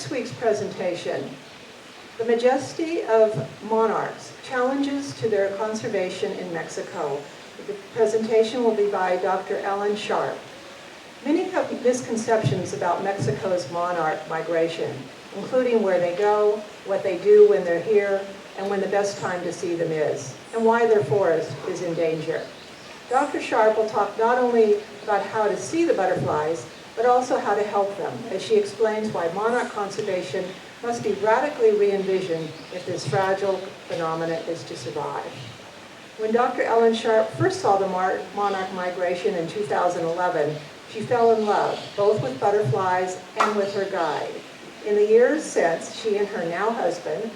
next week's presentation, The Majesty of Monarchs, Challenges to Their Conservation in Mexico. The presentation will be by Dr. Ellen Sharp. Many have misconceptions about Mexico's monarch migration, including where they go, what they do when they're here, and when the best time to see them is, and why their forest is in danger. Dr. Sharp will talk not only about how to see the butterflies, but also how to help them, as she explains why monarch conservation must be radically re-envisioned if this fragile phenomenon is to survive. When Dr. Ellen Sharp first saw the monarch migration in 2011, she fell in love, both with butterflies and with her guide. In the years since, she and her now husband,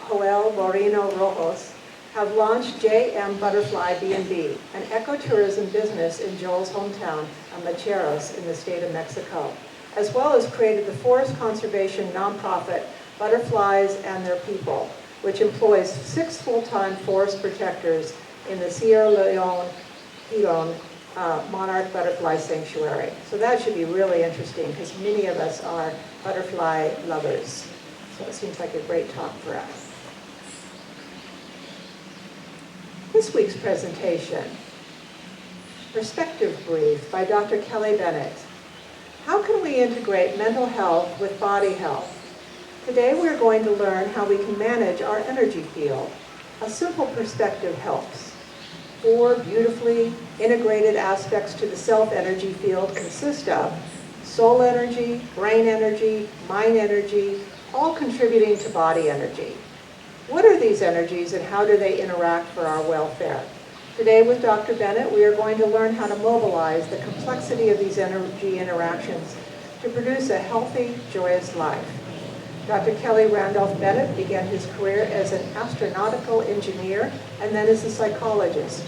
Joel Moreno Rojos, have launched JM Butterfly B&B, an ecotourism business in Joel's hometown of Macheros in the state of Mexico, as well as created the forest conservation nonprofit Butterflies and Their People, which employs 6 full-time forest protectors in the Sierra Leone Monarch Butterfly Sanctuary. So that should be really interesting because many of us are butterfly lovers. So it seems like a great talk for us. This week's presentation, Perspective Brief by Dr. Kelly Bennett. How can we integrate mental health with body health? Today we're going to learn how we can manage our energy field. A simple perspective helps. 4 beautifully integrated aspects to the self-energy field consist of soul energy, brain energy, mind energy, all contributing to body energy. What are these energies and how do they interact for our welfare? Today with Dr. Bennett, we are going to learn how to mobilize the complexity of these energy interactions to produce a healthy, joyous life. Dr. Kelly Randolph Bennett began his career as an astronautical engineer and then as a psychologist.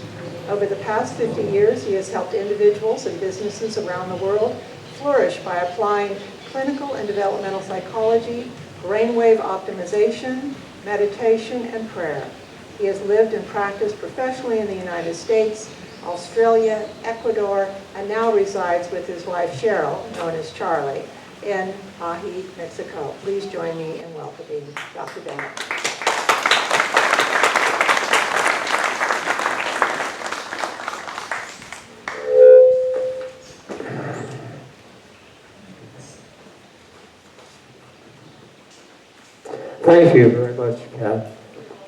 Over the past 50 years, he has helped individuals and businesses around the world flourish by applying clinical and developmental psychology, brainwave optimization, meditation, and prayer. He has lived and practiced professionally in the United States, Australia, Ecuador, and now resides with his wife Cheryl, known as Charlie, in Aji, Mexico. Please join me in welcoming Dr. Bennett. Thank you very much, Kat.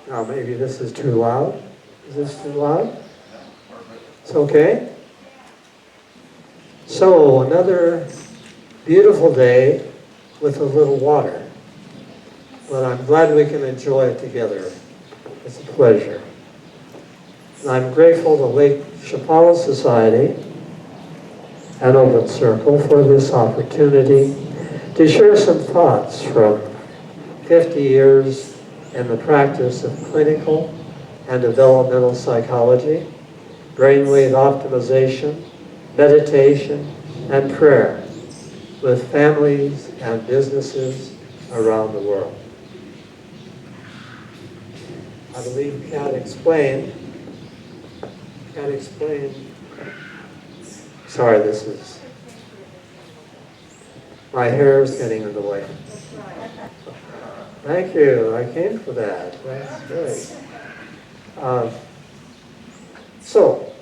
Now maybe this is too loud. Is this too loud? It's okay? So another beautiful day with a little water. But I'm glad we can enjoy it together. It's a pleasure. And I'm grateful to Lake Chapala Society and Open Circle for this opportunity to share some thoughts from 50 years in the practice of clinical and developmental psychology, brainwave optimization, meditation, and prayer with families and businesses around the world. I believe Kat explained, sorry, this is, my hair is getting in the way. Thank you. I came for that. That's great. So,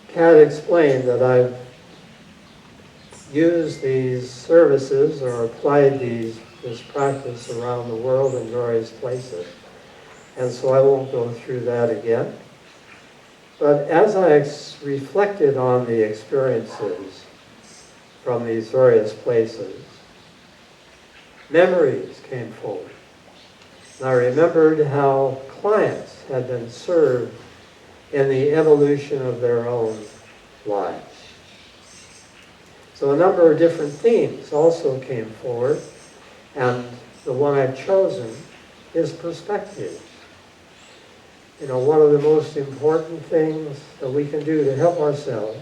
Kat explained that I've used these services or applied this practice around the world in various places. And so I won't go through that again. But as I reflected on the experiences from these various places, memories came forward. And I remembered how clients had been served in the evolution of their own lives. So a number of different themes also came forward, and the one I've chosen is perspective. You know, one of the most important things that we can do to help ourselves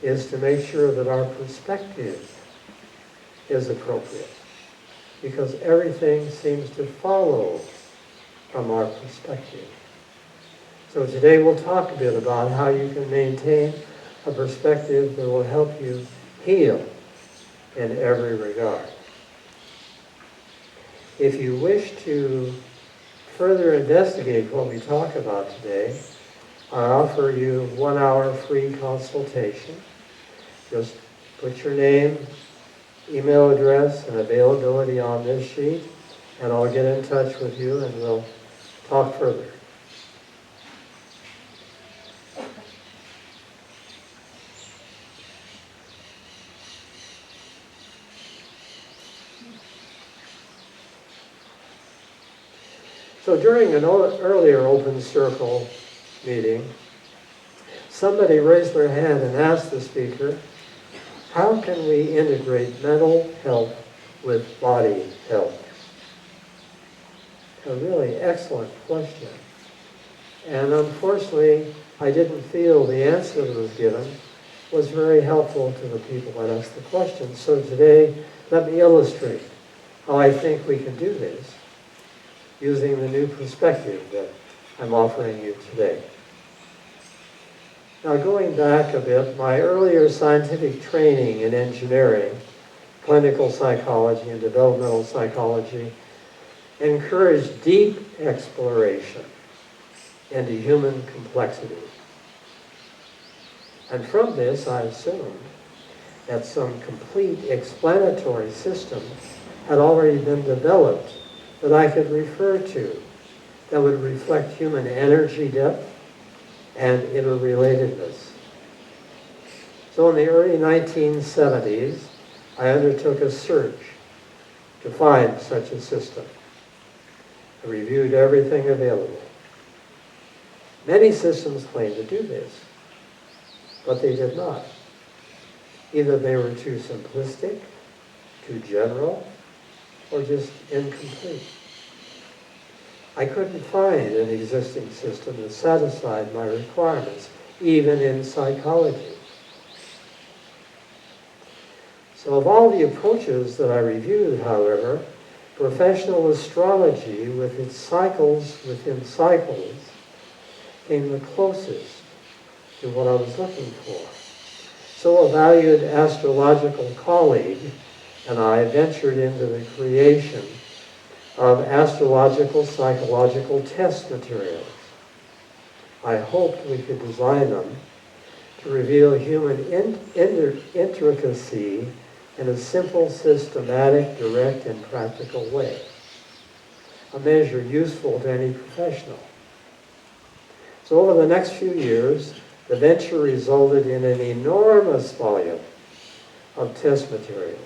is to make sure that our perspective is appropriate, because everything seems to follow from our perspective. So today we'll talk a bit about how you can maintain a perspective that will help you heal in every regard. If you wish to further investigate what we talk about today, I offer you a 1-hour free consultation. Just put your name, email address, and availability on this sheet, and I'll get in touch with you and we'll talk further. So during an earlier open circle meeting, somebody raised their hand and asked the speaker, how can we integrate mental health with body health? A really excellent question. And unfortunately, I didn't feel the answer that was given was very helpful to the people that asked the question. So today, let me illustrate how I think we can do this using the new perspective that I'm offering you today. Now, going back a bit, my earlier scientific training in engineering, clinical psychology, and developmental psychology encouraged deep exploration into human complexity. And from this, I assumed that some complete explanatory system had already been developed that I could refer to that would reflect human energy depth and interrelatedness. So in the early 1970s, I undertook a search to find such a system. I reviewed everything available. Many systems claim to do this, but they did not. Either they were too simplistic, too general, or just incomplete. I couldn't find an existing system that satisfied my requirements, even in psychology. So of all the approaches that I reviewed, however, professional astrology with its cycles within cycles came the closest to what I was looking for. So a valued astrological colleague and I ventured into the creation of astrological psychological test materials. I hoped we could design them to reveal human intricacy in a simple, systematic, direct, and practical way. A measure useful to any professional. So over the next few years, the venture resulted in an enormous volume of test materials.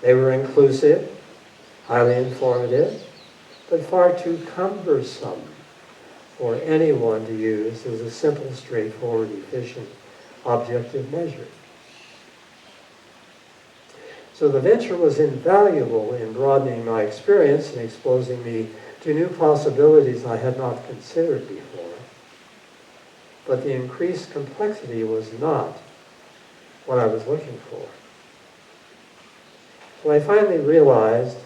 They were inclusive, highly informative, but far too cumbersome for anyone to use as a simple, straightforward, efficient, objective measure. So the venture was invaluable in broadening my experience and exposing me to new possibilities I had not considered before. But the increased complexity was not what I was looking for. So I finally realized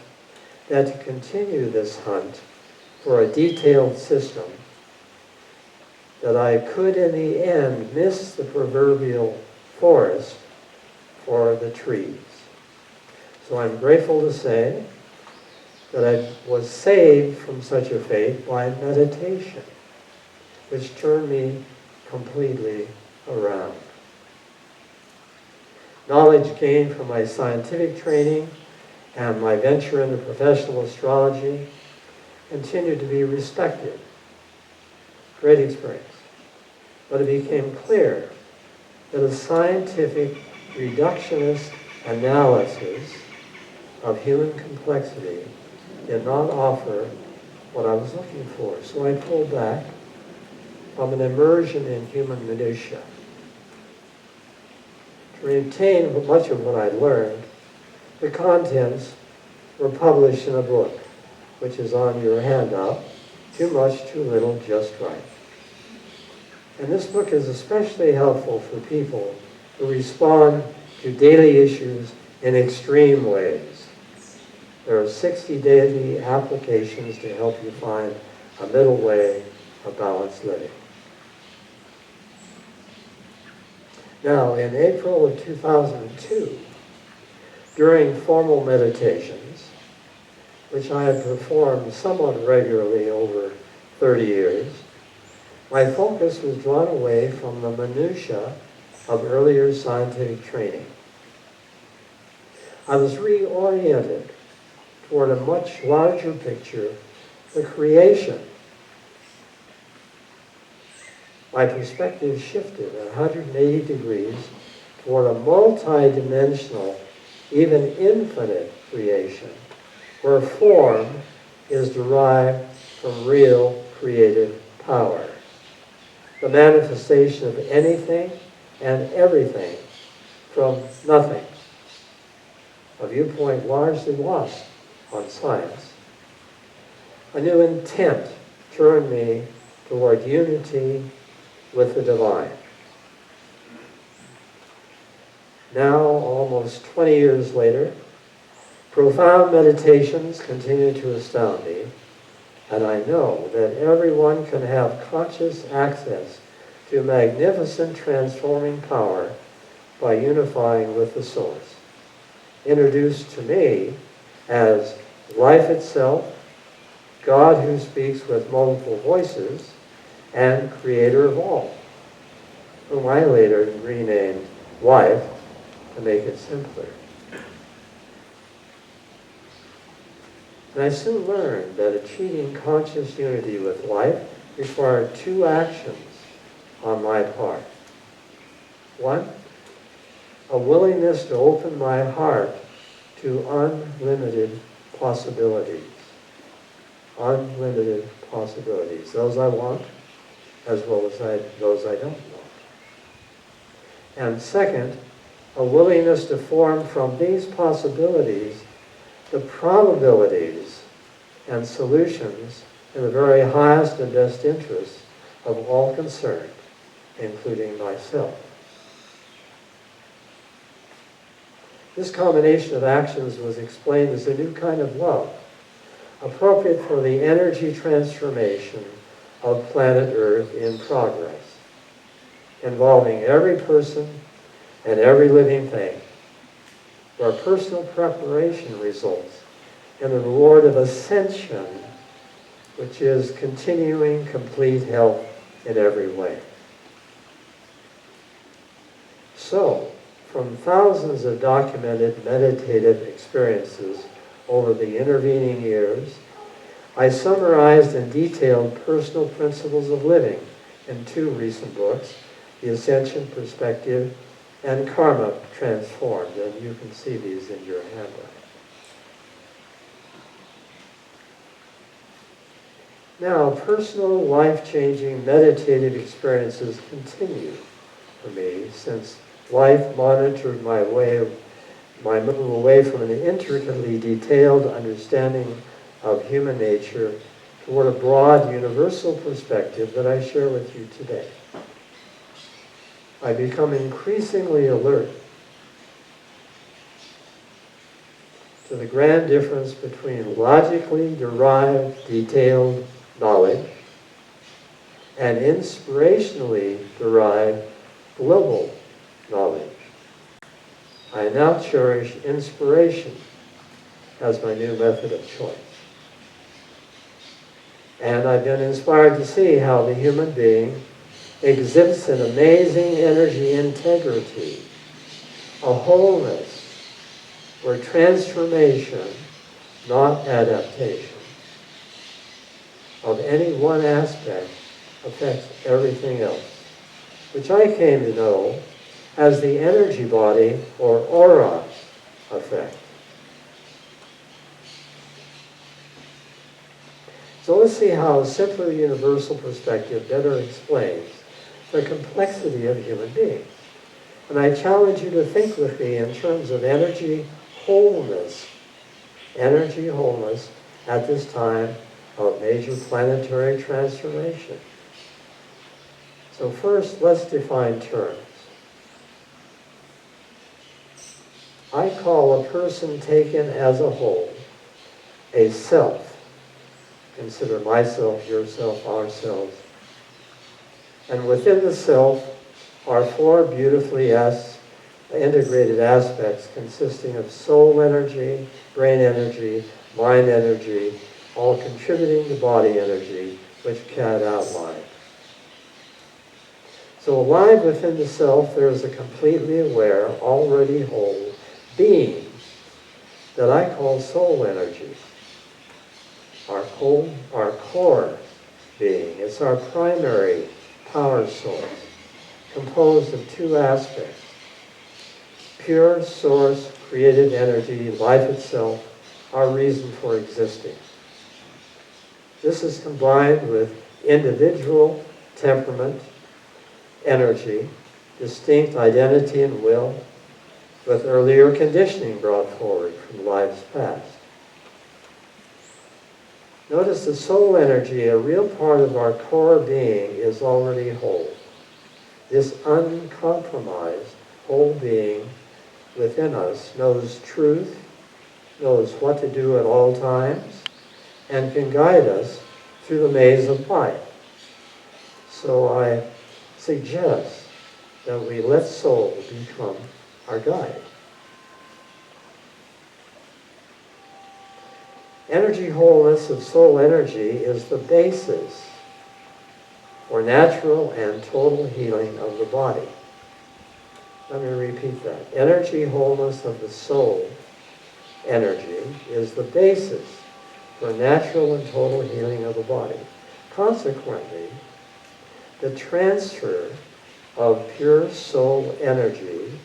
that to continue this hunt for a detailed system, that I could in the end miss the proverbial forest for the trees. So I'm grateful to say that I was saved from such a fate by meditation, which turned me completely around. Knowledge gained from my scientific training and my venture into professional astrology continued to be respected. Great experience. But it became clear that a scientific reductionist analysis of human complexity did not offer what I was looking for. So I pulled back from an immersion in human minutiae. To retain much of what I learned, the contents were published in a book, which is on your handout, Too Much, Too Little, Just Right. And this book is especially helpful for people who respond to daily issues in extreme ways. There are 60 daily applications to help you find a middle way of balanced living. Now, in April of 2002, During formal meditations, which I had performed somewhat regularly over 30 years, my focus was drawn away from the minutiae of earlier scientific training. I was reoriented toward a much larger picture, the creation. My perspective shifted 180 degrees toward a multi-dimensional, even infinite creation, where form is derived from real creative power. The manifestation of anything and everything from nothing. A viewpoint largely lost on science. A new intent turned me toward unity with the divine. Now, almost 20 years later, profound meditations continue to astound me, and I know that everyone can have conscious access to magnificent transforming power by unifying with the Source, introduced to me as life itself, God who speaks with multiple voices, and creator of all, whom I later renamed life to make it simpler. And I soon learned that achieving conscious unity with life required two actions on my part. One, a willingness to open my heart to unlimited possibilities. Unlimited possibilities. Those I want, as well as those I don't want. And second, a willingness to form from these possibilities the probabilities and solutions in the very highest and best interests of all concerned, including myself. This combination of actions was explained as a new kind of love, appropriate for the energy transformation of planet Earth in progress, involving every person and every living thing, where personal preparation results in the reward of ascension, which is continuing complete health in every way. So, from thousands of documented meditative experiences over the intervening years, I summarized and detailed personal principles of living in two recent books, The Ascension Perspective and Karma Transformed, and you can see these in your handout. Now, personal, life-changing, meditative experiences continue for me since life monitored my move away from an intricately detailed understanding of human nature toward a broad, universal perspective that I share with you today. I become increasingly alert to the grand difference between logically derived, detailed knowledge and inspirationally derived global knowledge. I now cherish inspiration as my new method of choice. And I've been inspired to see how the human being exhibits an amazing energy integrity, a wholeness where transformation, not adaptation, of any one aspect affects everything else, which I came to know as the energy body or aura effect. So let's see how a simpler universal perspective better explains the complexity of human beings. And I challenge you to think with me in terms of energy wholeness at this time of major planetary transformation. So first, let's define terms. I call a person taken as a whole a self. Consider myself, yourself, ourselves. And within the self are four beautifully integrated aspects consisting of soul energy, brain energy, mind energy, all contributing to body energy, which Kat outlined. So alive within the self, there is a completely aware, already whole being that I call soul energy. Our core being. It's our primary power source, composed of two aspects. Pure source, creative energy, life itself, our reason for existing. This is combined with individual temperament, energy, distinct identity and will, with earlier conditioning brought forward from lives past. Notice the soul energy, a real part of our core being, is already whole. This uncompromised whole being within us knows truth, knows what to do at all times, and can guide us through the maze of life. So I suggest that we let soul become our guide. Energy wholeness of soul energy is the basis for natural and total healing of the body. Let me repeat that. Energy wholeness of the soul energy is the basis for natural and total healing of the body. Consequently, the transfer of pure soul energy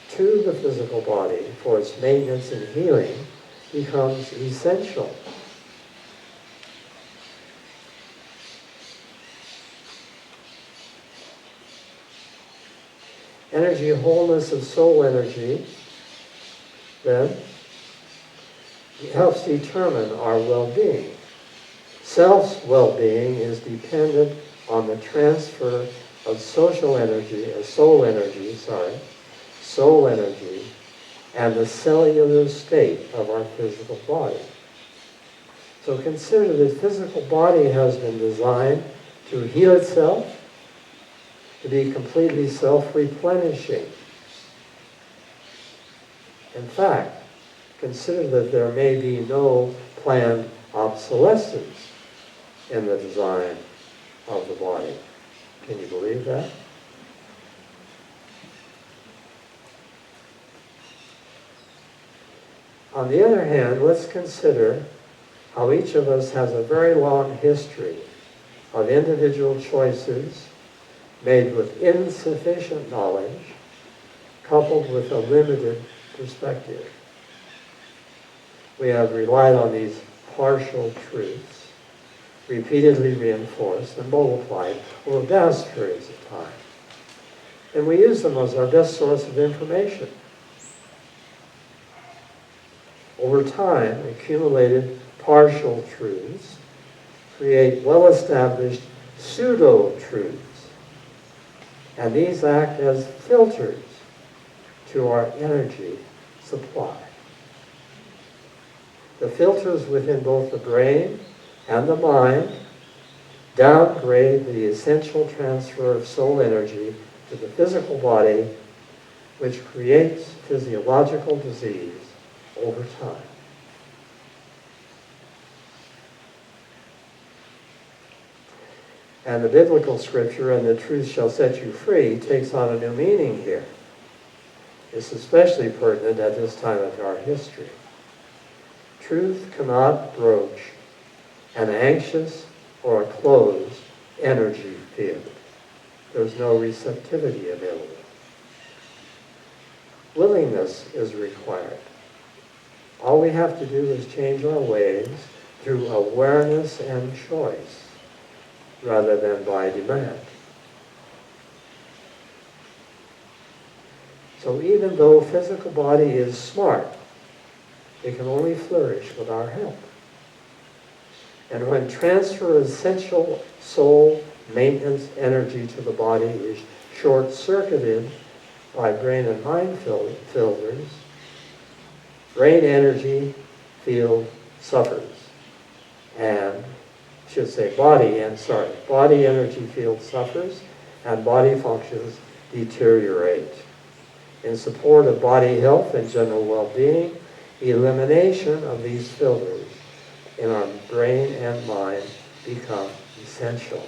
to the physical body for its maintenance and healing becomes essential. Energy wholeness of soul energy, then, helps determine our well-being. Self's well-being is dependent on the transfer of soul energy, and the cellular state of our physical body. So consider the physical body has been designed to heal itself, to be completely self-replenishing. In fact, consider that there may be no planned obsolescence in the design of the body. Can you believe that? On the other hand, let's consider how each of us has a very long history of individual choices made with insufficient knowledge, coupled with a limited perspective. We have relied on these partial truths, repeatedly reinforced and multiplied over vast periods of time. And we use them as our best source of information. Over time, accumulated partial truths create well-established pseudo-truths. And these act as filters to our energy supply. The filters within both the brain and the mind downgrade the essential transfer of soul energy to the physical body, which creates physiological disease over time. And the biblical scripture, "and the truth shall set you free," takes on a new meaning here. It's especially pertinent at this time of our history. Truth cannot broach an anxious or a closed energy field. There's no receptivity available. Willingness is required. All we have to do is change our ways through awareness and choice, rather than by demand. So even though physical body is smart, it can only flourish with our help. And when transfer of essential soul maintenance energy to the body is short-circuited by brain and mind filters, brain energy field suffers. And body energy field suffers and body functions deteriorate. in support of body health and general well-being, elimination of these filters in our brain and mind become essential.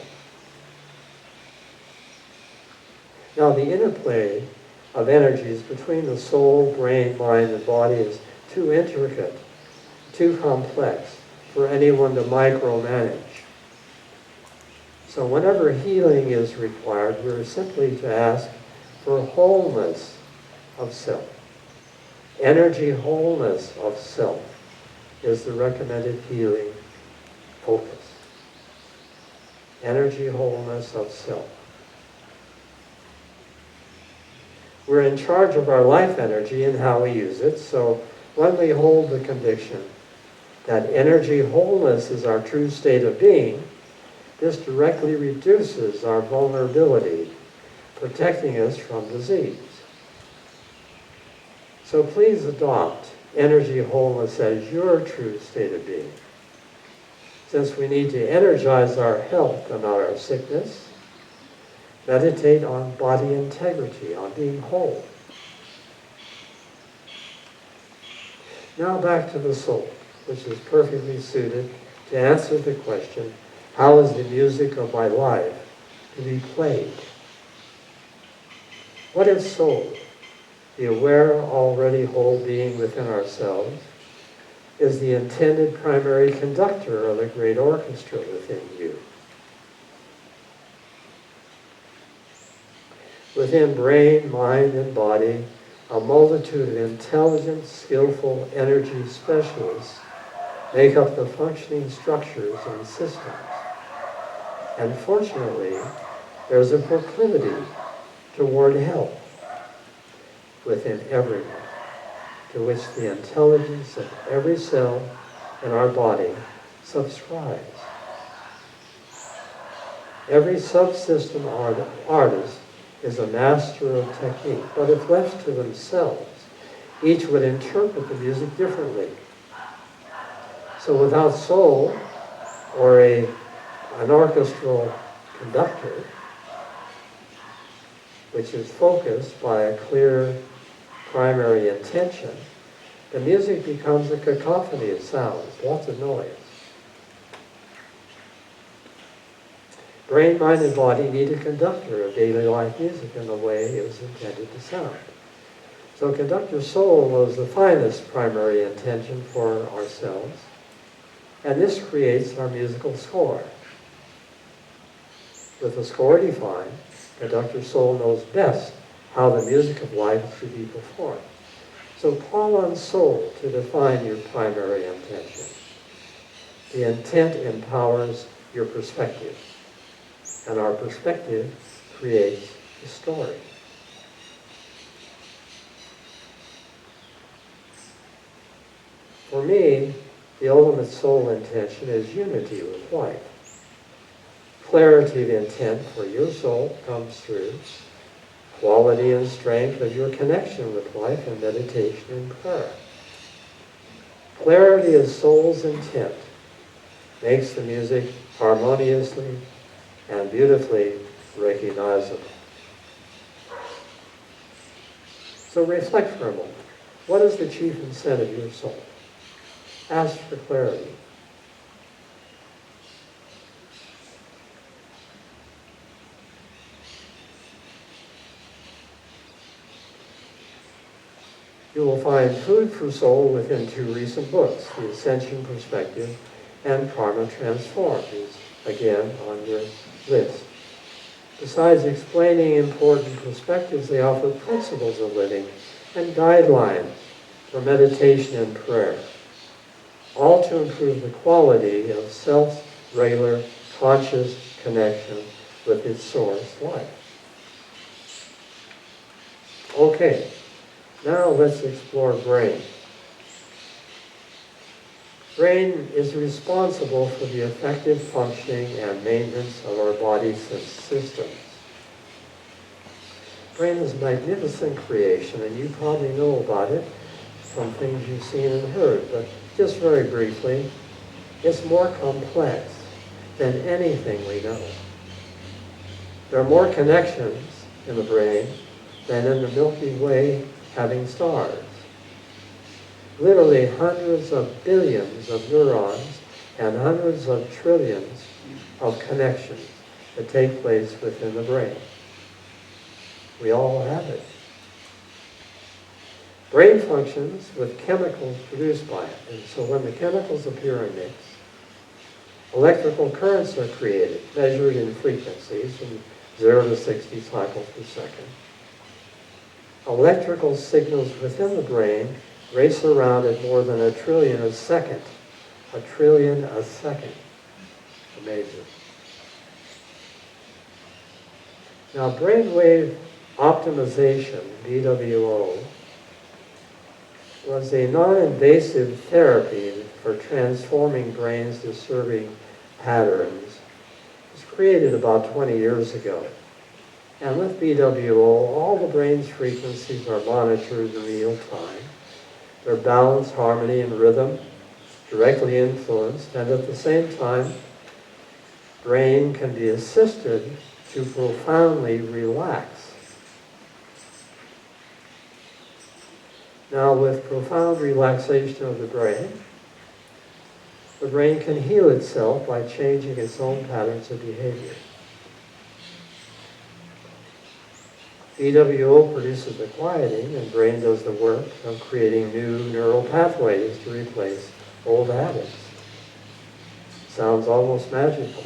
Now, the interplay of energies between the soul, brain, mind, and body is too intricate, too complex for anyone to micromanage. So whenever healing is required, we're simply to ask for wholeness of self. Energy wholeness of self is the recommended healing focus. Energy wholeness of self. We're in charge of our life energy and how we use it, so when we hold the conviction that energy wholeness is our true state of being, this directly reduces our vulnerability, protecting us from disease. So please adopt energy wholeness as your true state of being. Since we need to energize our health and not our sickness, meditate on body integrity, on being whole. Now back to the soul, which is perfectly suited to answer the question, how is the music of my life to be played? What if soul, the aware, already whole being within ourselves, is the intended primary conductor of the great orchestra within you? Within brain, mind, and body, a multitude of intelligent, skillful energy specialists make up the functioning structures and systems. And fortunately, there's a proclivity toward health within everyone, to which the intelligence of every cell in our body subscribes. Every subsystem artist is a master of technique, but if left to themselves, each would interpret the music differently. So without soul, or an orchestral conductor, which is focused by a clear primary intention, the music becomes a cacophony of sounds, lots of noise. Brain, mind, and body need a conductor of daily life music in the way it was intended to sound. So conductor soul knows the finest primary intention for ourselves, and this creates our musical score. With the score defined, conductor soul knows best how the music of life should be performed. So call on soul to define your primary intention. The intent empowers your perspective, and our perspective creates the story. For me, the ultimate soul intention is unity with life. Clarity of intent for your soul comes through quality and strength of your connection with life in meditation and prayer. Clarity of soul's intent makes the music harmoniously and beautifully recognizable. So reflect for a moment. What is the chief intent of your soul? Ask for clarity. You will find food for soul within two recent books, The Ascension Perspective and Karma Transformed, is again on your list. Besides explaining important perspectives, they offer principles of living and guidelines for meditation and prayer, all to improve the quality of self's regular conscious connection with its source life. Okay, now let's explore brain. Brain is responsible for the effective functioning and maintenance of our body's systems. Brain is a magnificent creation, and you probably know about it from things you've seen and heard, but just very briefly, it's more complex than anything we know. There are more connections in the brain than in the Milky Way having stars. Literally hundreds of billions of neurons and hundreds of trillions of connections that take place within the brain. We all have it. Brain functions with chemicals produced by it. And so when the chemicals appear in mix, electrical currents are created, measured in frequencies from 0 to 60 cycles per second. Electrical signals within the brain race around at more than 1 trillion a second. 1 trillion a second. Amazing. Now, brainwave optimization, BWO, was a non-invasive therapy for transforming brains disturbing patterns. It was created about 20 years ago. And with BWO, all the brain's frequencies are monitored in real time. Their balance, harmony, and rhythm directly influenced, and at the same time, brain can be assisted to profoundly relax. Now, with profound relaxation of the brain can heal itself by changing its own patterns of behavior. BWO produces the quieting, and brain does the work of creating new neural pathways to replace old habits. Sounds almost magical.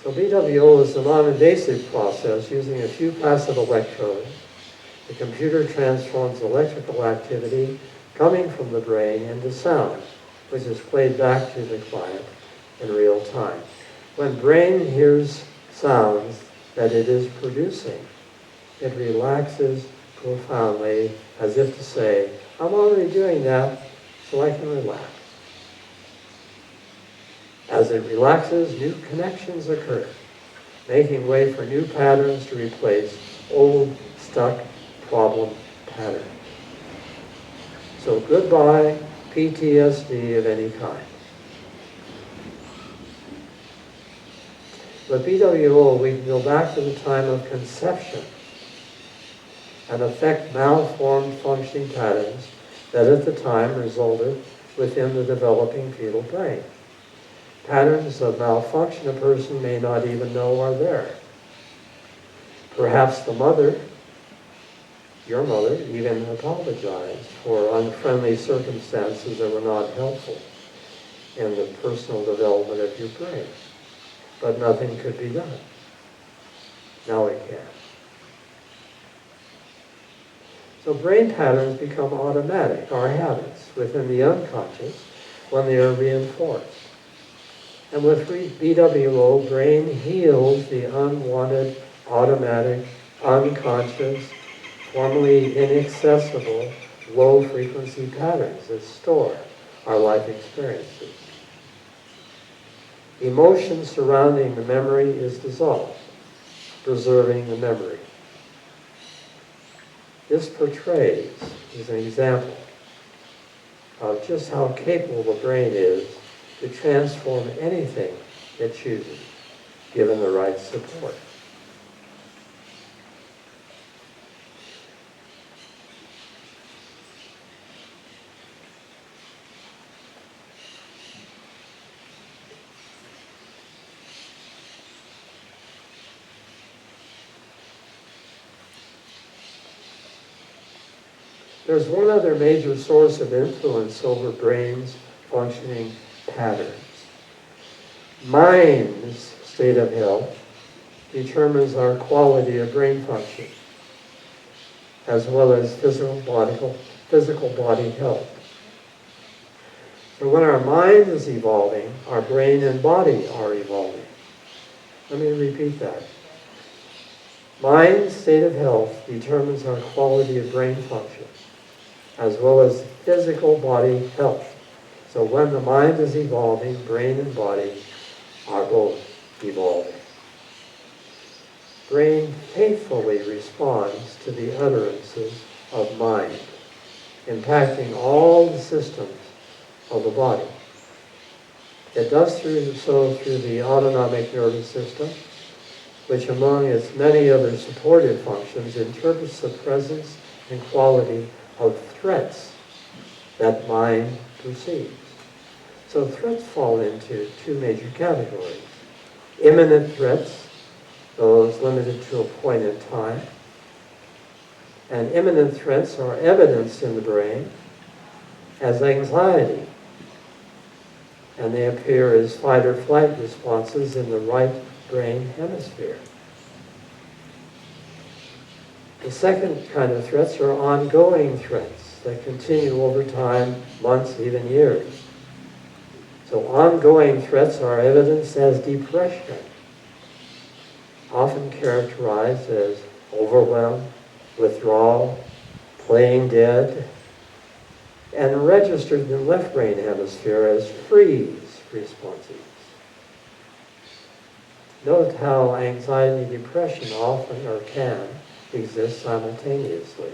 So BWO is a non-invasive process using a few passive electrodes. The computer transforms electrical activity coming from the brain into sound, which is played back to the client in real time. When brain hears sounds that it is producing, it relaxes profoundly, as if to say, I'm already doing that, so I can relax. As it relaxes, new connections occur, making way for new patterns to replace old, stuck problem patterns. So goodbye PTSD of any kind. With BWO, we can go back to the time of conception and affect malformed functioning patterns that at the time resulted within the developing fetal brain. Patterns of malfunction a person may not even know are there. Perhaps the mother, your mother, even apologized for unfriendly circumstances that were not helpful in the personal development of your brain. But nothing could be done. Now it can. So brain patterns become automatic, our habits, within the unconscious when they are reinforced. And with BWO, brain heals the unwanted, automatic, unconscious, formerly inaccessible, low-frequency patterns that store our life experiences. Emotion surrounding the memory is dissolved, preserving the memory. This portrays, as an example, of just how capable the brain is to transform anything it chooses, given the right support. There's one other major source of influence over brain's functioning patterns. Mind's state of health determines our quality of brain function, as well as physical body health. So when our mind is evolving, our brain and body are evolving. Let me repeat that. Mind's state of health determines our quality of brain function, as well as physical body health. So when the mind is evolving, brain and body are both evolving. Brain faithfully responds to the utterances of mind, impacting all the systems of the body. It does so through the autonomic nervous system, which among its many other supportive functions interprets the presence and quality of threats that mind perceives. So threats fall into two major categories. Imminent threats, those limited to a point in time. And imminent threats are evidenced in the brain as anxiety. And they appear as fight or flight responses in the right brain hemisphere. The second kind of threats are ongoing threats that continue over time, months, even years. So ongoing threats are evidenced as depression, often characterized as overwhelm, withdrawal, playing dead, and registered in the left brain hemisphere as freeze responses. Note how anxiety and depression often or can exist simultaneously.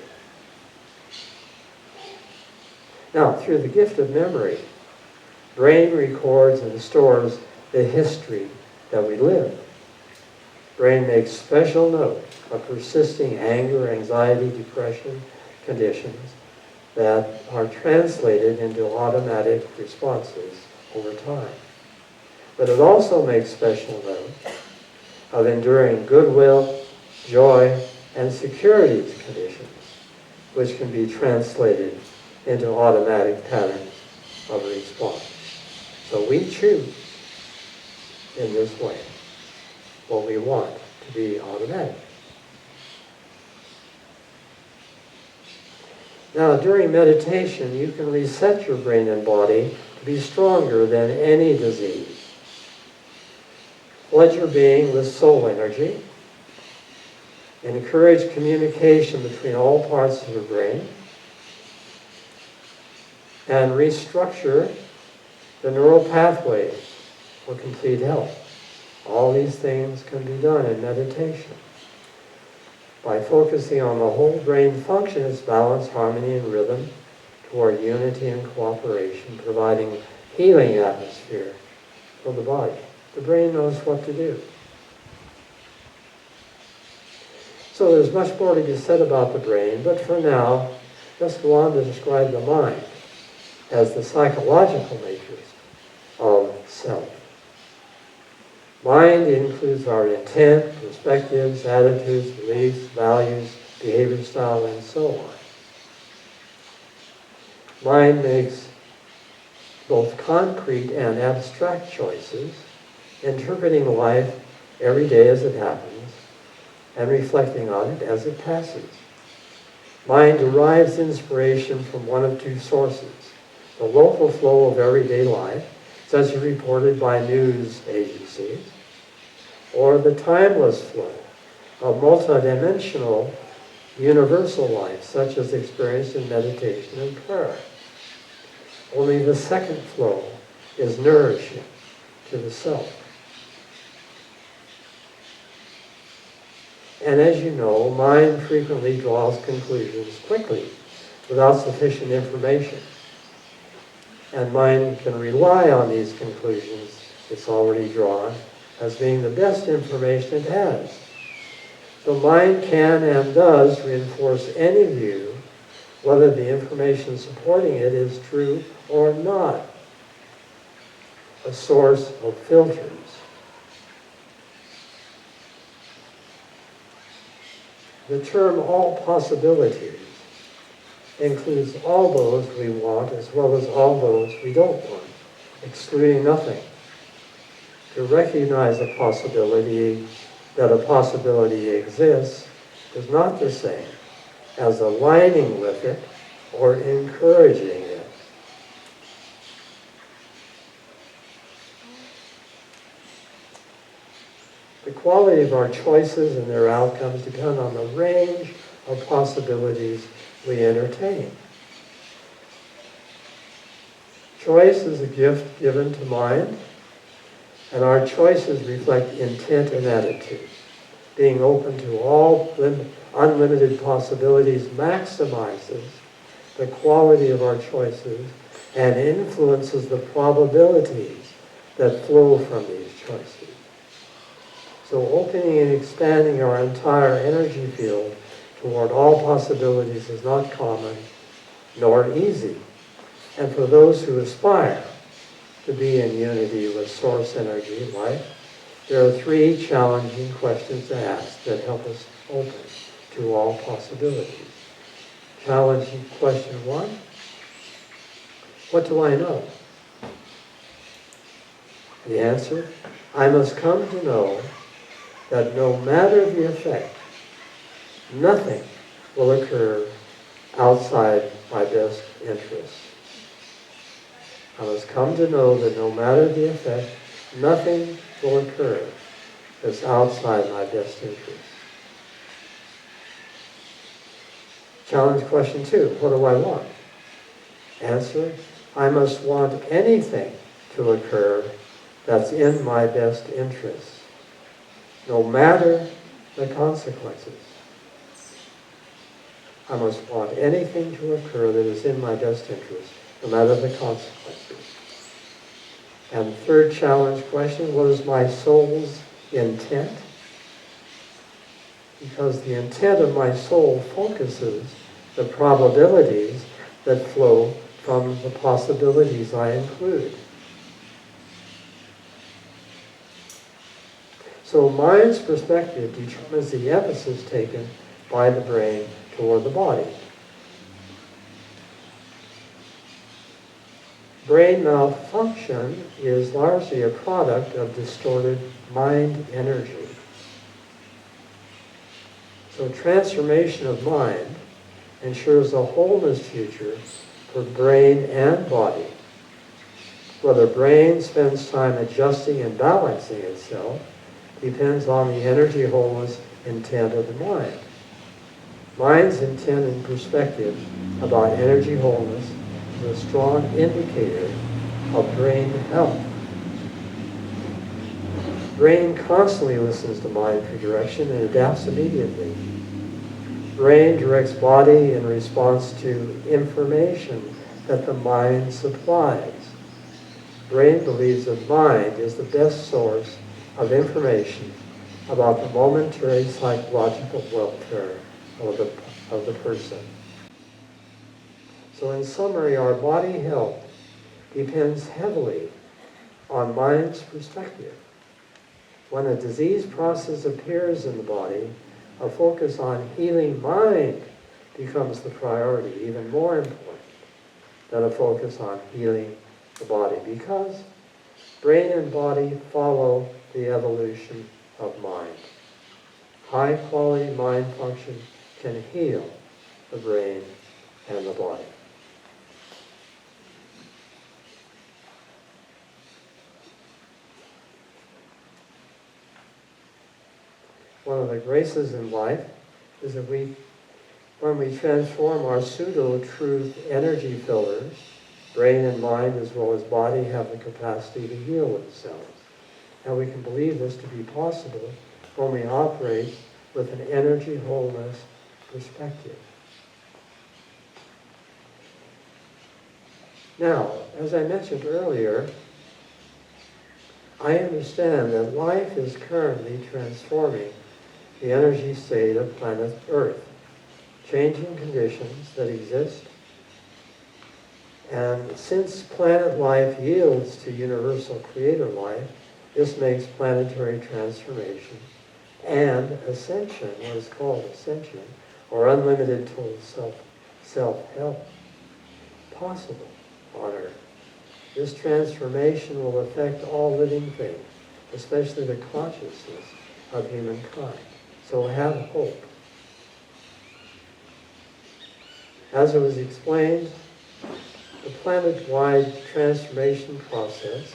Now, through the gift of memory, brain records and stores the history that we live. Brain makes special note of persisting anger, anxiety, depression conditions that are translated into automatic responses over time. But it also makes special note of enduring goodwill, joy, and security conditions, which can be translated into automatic patterns of response. So we choose in this way what we want to be automatic. Now, during meditation, you can reset your brain and body to be stronger than any disease. Flood your being with soul energy. Encourage communication between all parts of the brain. And restructure the neural pathways for complete health. All these things can be done in meditation. By focusing on the whole brain function, its balance, harmony, and rhythm toward unity and cooperation, providing healing atmosphere for the body. The brain knows what to do. So there's much more to be said about the brain, but for now, let's go on to describe the mind as the psychological makers of self. Mind includes our intent, perspectives, attitudes, beliefs, values, behavior style, and so on. Mind makes both concrete and abstract choices, interpreting life every day as it happens, and reflecting on it as it passes. Mind derives inspiration from one of two sources: the local flow of everyday life, such as reported by news agencies, or the timeless flow of multidimensional universal life, such as experienced in meditation and prayer. Only the second flow is nourishing to the self. And as you know, mind frequently draws conclusions quickly without sufficient information. And mind can rely on these conclusions it's already drawn as being the best information it has. So mind can and does reinforce any view, whether the information supporting it is true or not. A source of filters. The term all possibilities includes all those we want as well as all those we don't want, excluding nothing. To recognize a possibility, that a possibility exists, is not the same as aligning with it or encouraging it. The quality of our choices and their outcomes depend on the range of possibilities we entertain. Choice is a gift given to mind, and our choices reflect intent and attitude. Being open to all unlimited possibilities maximizes the quality of our choices and influences the probabilities that flow from these choices. So opening and expanding our entire energy field toward all possibilities is not common nor easy. And for those who aspire to be in unity with source energy, life, there are 3 challenging questions to ask that help us open to all possibilities. Challenging question 1, what do I know? The answer, I must come to know that no matter the effect, nothing will occur outside my best interests. I must come to know that no matter the effect, nothing will occur that's outside my best interests. Challenge question 2, what do I want? Answer, I must want anything to occur that's in my best interests, no matter the consequences. I must want anything to occur that is in my best interest, no matter the consequences. And third challenge question, what is my soul's intent? Because the intent of my soul focuses the probabilities that flow from the possibilities I include. So mind's perspective determines the emphasis taken by the brain toward the body. Brain malfunction is largely a product of distorted mind energy. So transformation of mind ensures a wholeness future for brain and body. Whether brain spends time adjusting and balancing itself depends on the energy wholeness intent of the mind. Mind's intent and perspective about energy wholeness is a strong indicator of brain health. Brain constantly listens to mind for direction and adapts immediately. Brain directs body in response to information that the mind supplies. Brain believes that mind is the best source of information about the momentary psychological welfare of the person. So in summary, our body health depends heavily on mind's perspective. When a disease process appears in the body, a focus on healing mind becomes the priority, even more important than a focus on healing the body, because brain and body follow the evolution of mind. High-quality mind function can heal the brain and the body. One of the graces in life is that when we transform our pseudo-truth energy fillers, brain and mind as well as body have the capacity to heal themselves. And we can believe this to be possible when we operate with an energy wholeness perspective. Now, as I mentioned earlier, I understand that life is currently transforming the energy state of planet Earth, changing conditions that exist. And since planet life yields to universal creator life, this makes planetary transformation and ascension, what is called ascension, or unlimited total self-help, possible on Earth. This transformation will affect all living things, especially the consciousness of humankind. So have hope. As it was explained, the planet-wide transformation process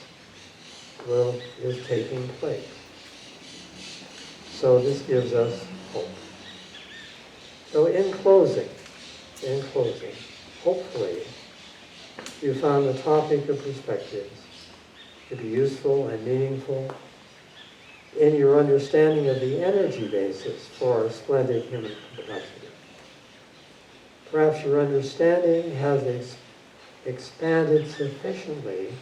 is taking place. So this gives us hope. So in closing, hopefully, you found the topic of perspectives to be useful and meaningful in your understanding of the energy basis for our splendid human complexity. Perhaps your understanding has expanded sufficiently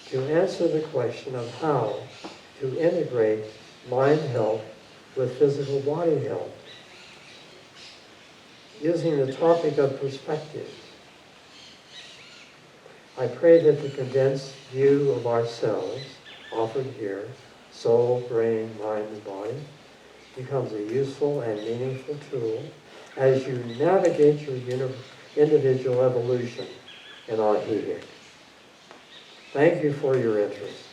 to answer the question of how to integrate mind health with physical body health, using the topic of perspective. I pray that the condensed view of ourselves offered here, soul, brain, mind, and body, becomes a useful and meaningful tool as you navigate your individual evolution in our healing. Thank you for your interest.